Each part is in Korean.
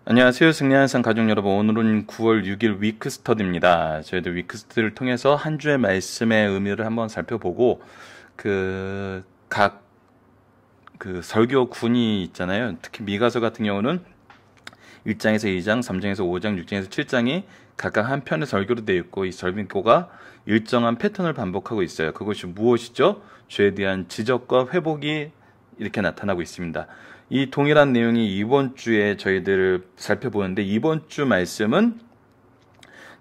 안녕하세요. 승리하는 삶 가족 여러분. 오늘은 9월 6일 위크 스터디입니다. 저희들 위크 스터디를 통해서 한 주의 말씀의 의미를 한번 살펴보고 각 설교군이 있잖아요. 특히 미가서 같은 경우는 1장에서 2장, 3장에서 5장, 6장에서 7장이 각각 한 편의 설교로 되어 있고, 이 설교가 일정한 패턴을 반복하고 있어요. 그것이 무엇이죠? 죄에 대한 지적과 회복이 이렇게 나타나고 있습니다. 이 동일한 내용이 이번 주에 저희들 살펴보는데, 이번 주 말씀은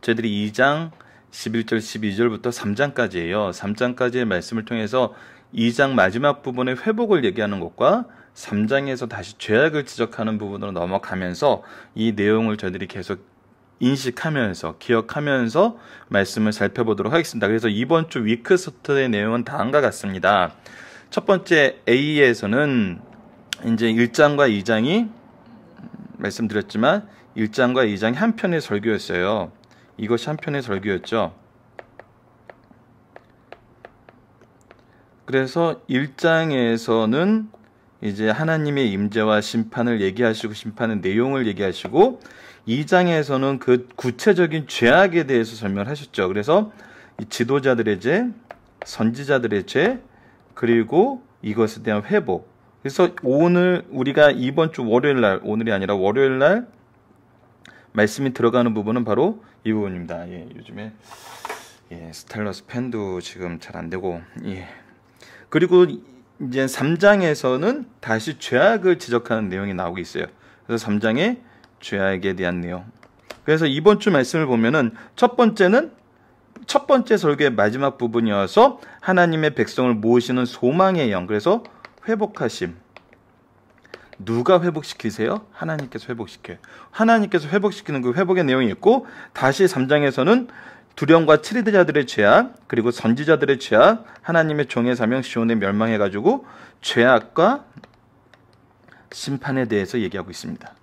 저희들이 2장 11절 12절부터 3장까지예요. 3장까지의 말씀을 통해서 2장 마지막 부분의 회복을 얘기하는 것과 3장에서 다시 죄악을 지적하는 부분으로 넘어가면서 이 내용을 저희들이 계속 인식하면서 기억하면서 말씀을 살펴보도록 하겠습니다. 그래서 이번 주 위크 스터디의 내용은 다음과 같습니다. 첫 번째 A에서는 이제 1장과 2장이 말씀드렸지만 1장과 2장이 한 편의 설교였어요. 이것이 한 편의 설교였죠. 그래서 1장에서는 이제 하나님의 임재와 심판을 얘기하시고 심판의 내용을 얘기하시고 2장에서는 그 구체적인 죄악에 대해서 설명을 하셨죠. 그래서 이 지도자들의 죄, 선지자들의 죄, 그리고 이것에 대한 회복. 그래서 오늘 우리가 이번 주 월요일 날, 오늘이 아니라 월요일 날 말씀이 들어가는 부분은 바로 이 부분입니다. 요즘에 스타일러스 펜도 지금 잘 안 되고, 그리고 이제 3장에서는 다시 죄악을 지적하는 내용이 나오고 있어요. 그래서 3장에 죄악에 대한 내용. 그래서 이번 주 말씀을 보면은 첫 번째 설교의 마지막 부분이어서 하나님의 백성을 모으시는 소망의 영. 그래서 회복하심. 누가 회복시키세요? 하나님께서 회복시켜요. 하나님께서 회복시키는 그 회복의 내용이 있고, 다시 3장에서는 두려움과 치리자들의 죄악, 그리고 선지자들의 죄악, 하나님의 종의 사명 시온에 멸망해가지고 죄악과 심판에 대해서 얘기하고 있습니다.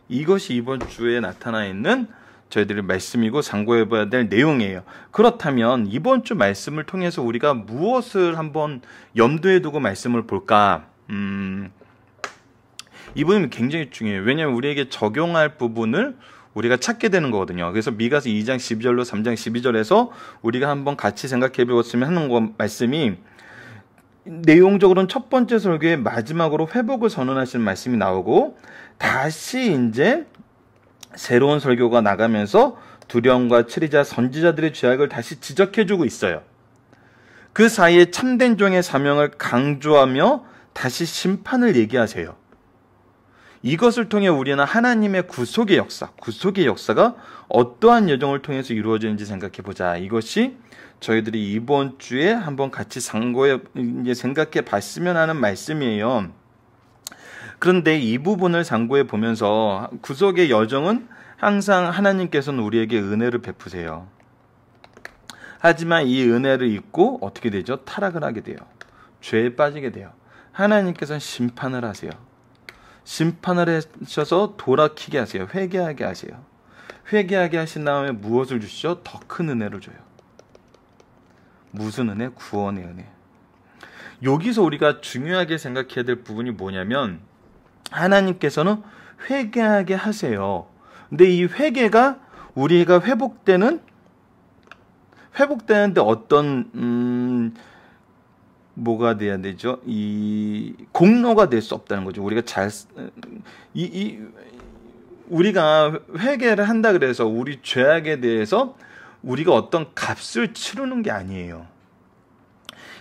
이것이 이번 주에 나타나 있는 저희들의 말씀이고 상고해봐야 될 내용이에요. 그렇다면 이번 주 말씀을 통해서 우리가 무엇을 한번 염두에 두고 말씀을 볼까? 이 부분이 굉장히 중요해요. 왜냐하면 우리에게 적용할 부분을 우리가 찾게 되는 거거든요. 그래서 미가서 2장 12절로 3장 12절에서 우리가 한번 같이 생각해 보았으면 하는 말씀이, 내용적으로는 첫 번째 설교의 마지막으로 회복을 선언하시는 말씀이 나오고, 다시 이제 새로운 설교가 나가면서 두려움과 치리자 선지자들의 죄악을 다시 지적해주고 있어요. 그 사이에 참된 종의 사명을 강조하며 다시 심판을 얘기하세요. 이것을 통해 우리는 하나님의 구속의 역사가 어떠한 여정을 통해서 이루어지는지 생각해보자. 이것이 저희들이 이번 주에 한번 같이 이제 생각해 봤으면 하는 말씀이에요. 그런데 이 부분을 상고해 보면서 구속의 여정은 항상 하나님께서는 우리에게 은혜를 베푸세요. 하지만 이 은혜를 잊고 어떻게 되죠? 타락을 하게 돼요. 죄에 빠지게 돼요. 하나님께서는 심판을 하세요. 심판을 하셔서 돌아키게 하세요. 회개하게 하세요. 회개하게 하신 다음에 무엇을 주시죠? 더 큰 은혜를 줘요. 무슨 은혜? 구원의 은혜. 여기서 우리가 중요하게 생각해야 될 부분이 뭐냐면, 하나님께서는 회개하게 하세요. 근데 이 회개가 우리가 회복되는데 어떤 뭐가 돼야 되죠? 이 공로가 될 수 없다는 거죠. 우리가 우리가 회개를 한다 그래서 우리 죄악에 대해서 우리가 어떤 값을 치르는 게 아니에요.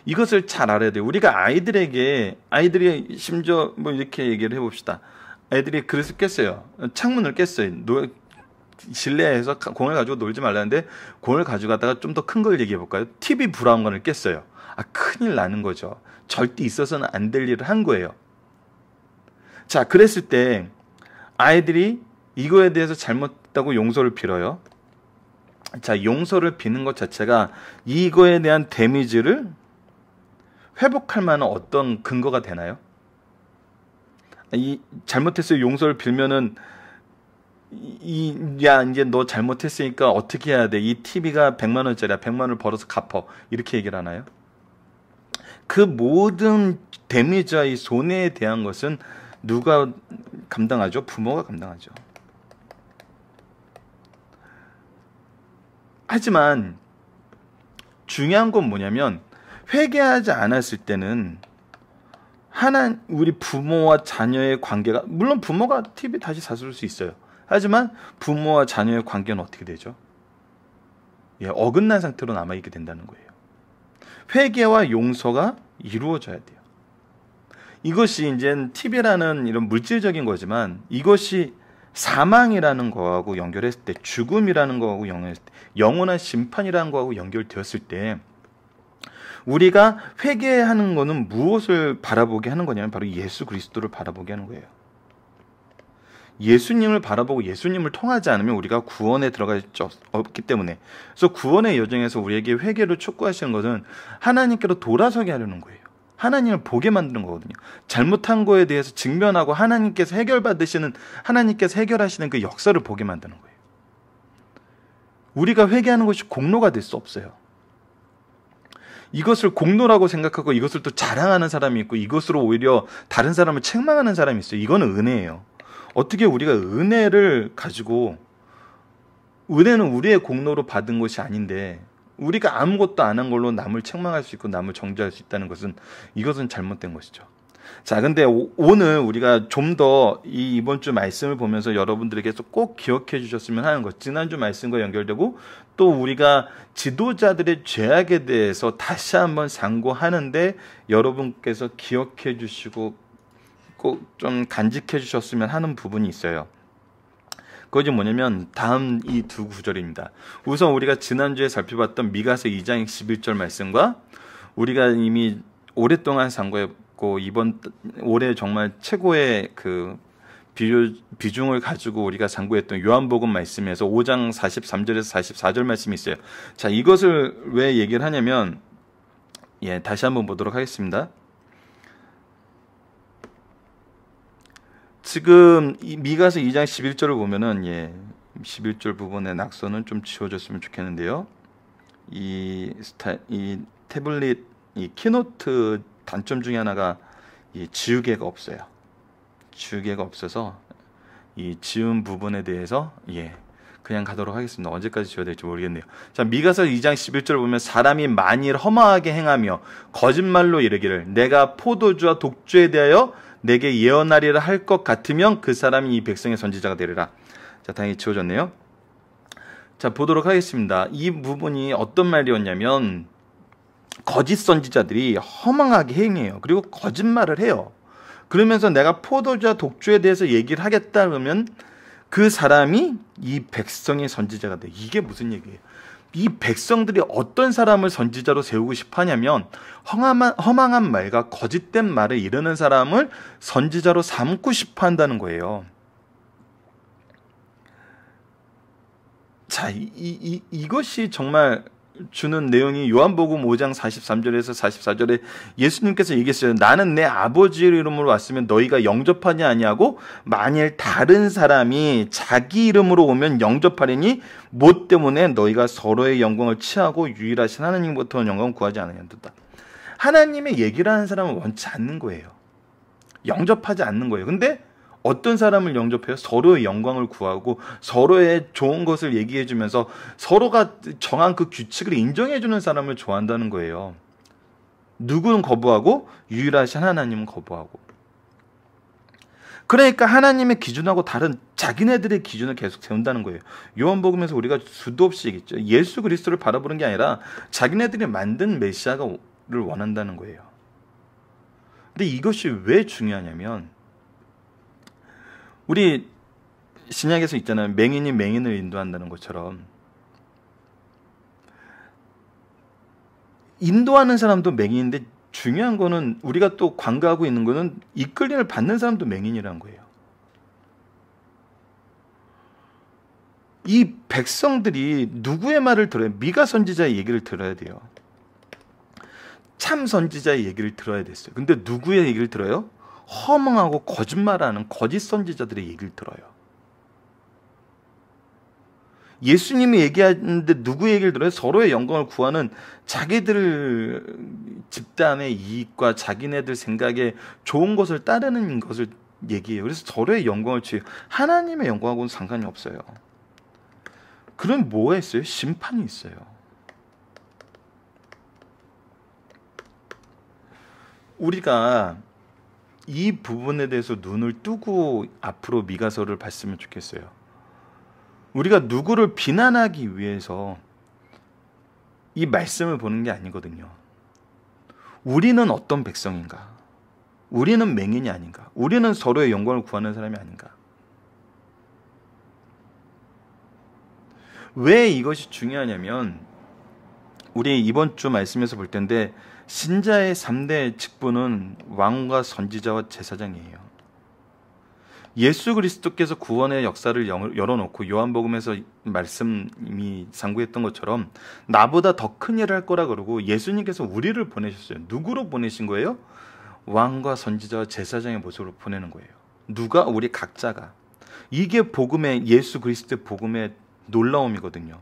이것을 잘 알아야 돼요. 우리가 아이들이 심지어 뭐 이렇게 얘기를 해봅시다. 아이들이 그릇을 깼어요. 창문을 깼어요. 실내에서 공을 가지고 놀지 말라는데 공을 가져가다가 좀 더 큰 걸 얘기해 볼까요? TV 브라운관을 깼어요. 큰일 나는 거죠. 절대 있어서는 안 될 일을 한 거예요. 자, 그랬을 때 아이들이 이거에 대해서 잘못했다고 용서를 빌어요. 자, 용서를 비는 것 자체가 이거에 대한 데미지를 회복할 만한 어떤 근거가 되나요? 잘못했어요. 용서를 빌면은 이제 너 잘못했으니까 어떻게 해야 돼? 이 TV가 100만 원짜리야. 100만 원을 벌어서 갚어. 이렇게 얘기를 하나요? 그 모든 데미지와 이 손해에 대한 것은 누가 감당하죠? 부모가 감당하죠. 하지만 중요한 건 뭐냐면 회개하지 않았을 때는 우리 부모와 자녀의 관계가, 물론 부모가 TV 다시 사줄 수 있어요. 하지만 부모와 자녀의 관계는 어떻게 되죠? 예, 어긋난 상태로 남아있게 된다는 거예요. 회개와 용서가 이루어져야 돼요. 이것이 이제 TV라는 이런 물질적인 거지만 이것이 사망이라는 거하고 연결했을 때, 죽음이라는 거하고 연결했을 때, 영원한 심판이라는 거하고 연결되었을 때 우리가 회개하는 거는 무엇을 바라보게 하는 거냐면 바로 예수 그리스도를 바라보게 하는 거예요. 예수님을 바라보고 예수님을 통하지 않으면 우리가 구원에 들어갈 수 없기 때문에, 그래서 구원의 여정에서 우리에게 회개를 촉구하시는 것은 하나님께로 돌아서게 하려는 거예요. 하나님을 보게 만드는 거거든요. 잘못한 거에 대해서 직면하고 하나님께서 해결하시는 그 역사를 보게 만드는 거예요. 우리가 회개하는 것이 공로가 될 수 없어요. 이것을 공로라고 생각하고 이것을 또 자랑하는 사람이 있고 이것으로 오히려 다른 사람을 책망하는 사람이 있어요. 이거는 은혜예요. 어떻게 우리가 은혜를 가지고, 은혜는 우리의 공로로 받은 것이 아닌데 우리가 아무것도 안 한 걸로 남을 책망할 수 있고 남을 정죄할 수 있다는 것은, 이것은 잘못된 것이죠. 자, 근데 오늘 우리가 좀 더 이번 주 말씀을 보면서 여러분들에게서 꼭 기억해 주셨으면 하는 것, 지난주 말씀과 연결되고 또 우리가 지도자들의 죄악에 대해서 다시 한번 상고하는데 여러분께서 기억해 주시고 꼭 좀 간직해 주셨으면 하는 부분이 있어요. 그것이 뭐냐면 다음 이 두 구절입니다. 우선 우리가 지난주에 살펴봤던 미가서 2장 11절 말씀과 우리가 이미 오랫동안 상고했고 이번 올해 정말 최고의 그 비중을 가지고 우리가 상고했던 요한복음 말씀에서 5장 43절에서 44절 말씀이 있어요. 자, 이것을 왜 얘기를 하냐면, 예, 다시 한번 보도록 하겠습니다. 지금 이 미가서 2장 11절을 보면은, 예, 11절 부분의 낙서는 좀 지워졌으면 좋겠는데요. 이 태블릿, 이 키노트 단점 중에 하나가 이 지우개가 없어요. 지우개가 없어서 이 지운 부분에 대해서, 예, 그냥 가도록 하겠습니다. 언제까지 지워야 될지 모르겠네요. 자, 미가서 2장 11절을 보면 사람이 만일 허망하게 행하며 거짓말로 이르기를 내가 포도주와 독주에 대하여 내게 예언하리라 할 것 같으면 그 사람이 이 백성의 선지자가 되리라. 자, 다행히 지워졌네요. 자, 보도록 하겠습니다. 이 부분이 어떤 말이었냐면 거짓 선지자들이 허망하게 행해요. 그리고 거짓말을 해요. 그러면서 내가 포도주와 독주에 대해서 얘기를 하겠다 그러면 그 사람이 이 백성의 선지자가 돼. 이게 무슨 얘기예요? 이 백성들이 어떤 사람을 선지자로 세우고 싶어 하냐면 허망한 말과 거짓된 말을 이르는 사람을 선지자로 삼고 싶어 한다는 거예요. 자, 이것이 정말 주는 내용이 요한복음 5장 43절에서 44절에 예수님께서 얘기했어요. 나는 내 아버지의 이름으로 왔으면 너희가 영접하지 아니하고 만일 다른 사람이 자기 이름으로 오면 영접하리니 뭐 때문에 너희가 서로의 영광을 취하고 유일하신 하나님부터 영광을 구하지 않느냐도다. 하나님의 얘기를 하는 사람은 원치 않는 거예요. 영접하지 않는 거예요. 근데 어떤 사람을 영접해요? 서로의 영광을 구하고 서로의 좋은 것을 얘기해주면서 서로가 정한 그 규칙을 인정해주는 사람을 좋아한다는 거예요. 누구는 거부하고 유일하신 하나님은 거부하고. 그러니까 하나님의 기준하고 다른 자기네들의 기준을 계속 세운다는 거예요. 요한복음에서 우리가 수도 없이 얘기했죠. 예수 그리스도를 바라보는 게 아니라 자기네들이 만든 메시아를 원한다는 거예요. 근데 이것이 왜 중요하냐면 우리 신약에서 있잖아요. 맹인이 맹인을 인도한다는 것처럼 인도하는 사람도 맹인인데 중요한 거는 우리가 또 관가하고 있는 거는 이끌림을 받는 사람도 맹인이라는 거예요. 이 백성들이 누구의 말을 들어요? 미가 선지자의 얘기를 들어야 돼요. 참 선지자의 얘기를 들어야 됐어요. 근데 누구의 얘기를 들어요? 허망하고 거짓말하는 거짓 선지자들의 얘기를 들어요. 예수님이 얘기하는데 누구 얘기를 들어요? 서로의 영광을 구하는 자기들 집단의 이익과 자기네들 생각에 좋은 것을 따르는 것을 얘기해요. 그래서 서로의 영광을 취해요. 하나님의 영광하고는 상관이 없어요. 그럼 뭐가 있어요? 심판이 있어요. 우리가 이 부분에 대해서 눈을 뜨고 앞으로 미가서를 봤으면 좋겠어요. 우리가 누구를 비난하기 위해서 이 말씀을 보는 게 아니거든요. 우리는 어떤 백성인가? 우리는 맹인이 아닌가? 우리는 서로의 영광을 구하는 사람이 아닌가? 왜 이것이 중요하냐면 우리 이번 주 말씀에서 볼 텐데 신자의 3대 직분은 왕과 선지자와 제사장이에요. 예수 그리스도께서 구원의 역사를 열어놓고 요한복음에서 말씀이 상고했던 것처럼 나보다 더 큰 일을 할 거라 그러고 예수님께서 우리를 보내셨어요. 누구로 보내신 거예요? 왕과 선지자와 제사장의 모습으로 보내는 거예요. 누가? 우리 각자가. 이게 복음의 예수 그리스도의 복음의 놀라움이거든요.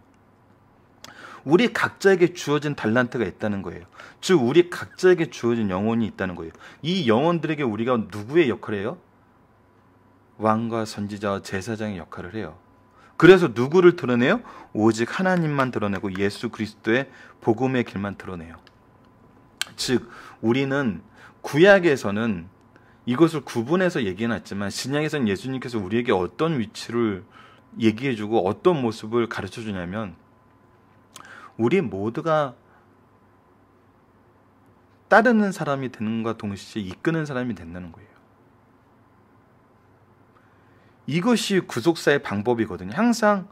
우리 각자에게 주어진 달란트가 있다는 거예요. 즉 우리 각자에게 주어진 영혼이 있다는 거예요. 이 영혼들에게 우리가 누구의 역할을 해요? 왕과 선지자와 제사장의 역할을 해요. 그래서 누구를 드러내요? 오직 하나님만 드러내고 예수 그리스도의 복음의 길만 드러내요. 즉 우리는 구약에서는 이것을 구분해서 얘기해놨지만 신약에서는 예수님께서 우리에게 어떤 위치를 얘기해주고 어떤 모습을 가르쳐주냐면 우리 모두가 따르는 사람이 되는 것과 동시에 이끄는 사람이 된다는 거예요. 이것이 구속사의 방법이거든요. 항상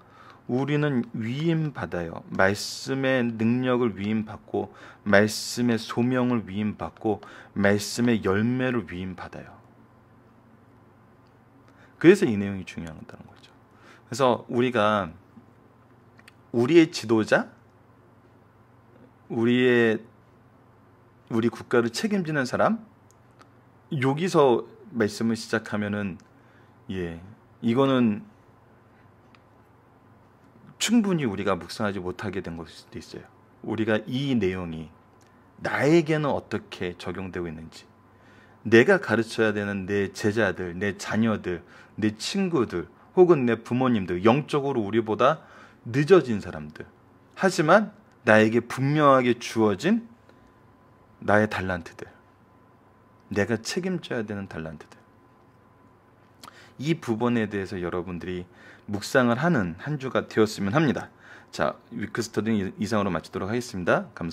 우리는 위임받아요. 말씀의 능력을 위임받고 말씀의 소명을 위임받고 말씀의 열매를 위임받아요. 그래서 이 내용이 중요하다는 거죠. 그래서 우리가 우리의 지도자, 우리 국가를 책임지는 사람, 여기서 말씀을 시작하면은 이거는 충분히 우리가 묵상하지 못하게 된 것일 수도 있어요. 우리가 이 내용이 나에게는 어떻게 적용되고 있는지, 내가 가르쳐야 되는 내 제자들, 내 자녀들, 내 친구들, 혹은 내 부모님들, 영적으로 우리보다 늦어진 사람들, 하지만 나에게 분명하게 주어진 나의 달란트들, 내가 책임져야 되는 달란트들, 이 부분에 대해서 여러분들이 묵상을 하는 한 주가 되었으면 합니다. 자, 위크스터디는 이상으로 마치도록 하겠습니다. 감사합니다.